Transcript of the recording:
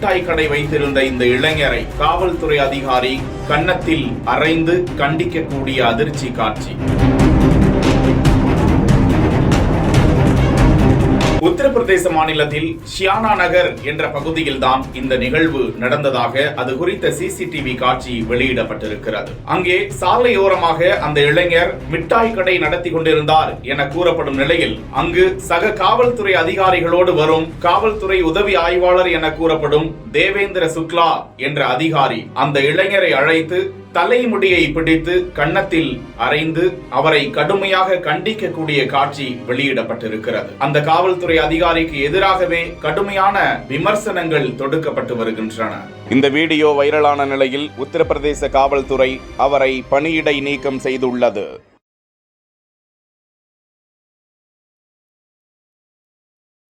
மிட்டாய் கடை வைத்திருந்த இந்த இளைஞரை காவல்துறை அதிகாரி கன்னத்தில் அறைந்து கண்டிக்கக்கூடிய அதிர்ச்சி காட்சி. உத்தரப்பிரதேச மாநிலத்தில் ஷியானா நகர் என்ற பகுதியில் தான் இந்த நிகழ்வு நடந்ததாக அது குறித்த சிசிடிவி காட்சி வெளியிடப்பட்டிருக்கிறது. அங்கே சாலையோரமாக அந்த இளைஞர் மிட்டாய் கடை நடத்தி கொண்டிருந்தார் என கூறப்படும் நிலையில் அங்கு சக காவல்துறை அதிகாரிகளோடு வரும் காவல்துறை உதவி ஆய்வாளர் என கூறப்படும் தேவேந்திர சுக்லா என்ற அதிகாரி அந்த இளைஞரை அழைத்து தலைமுடியை பிடித்து கன்னத்தில் அறைந்து அவரை கடுமையாக கண்டிக்கக்கூடிய காட்சி வெளியிடப்பட்டிருக்கிறது. அந்த காவல்துறை அதிகாரிக்கு எதிராகவே கடுமையான விமர்சனங்கள் தொடுக்கப்பட்டு வருகின்றன. இந்த வீடியோ வைரலான நிலையில் உத்தரப்பிரதேச காவல்துறை அவரை பணியிடை நீக்கம் செய்துள்ளது.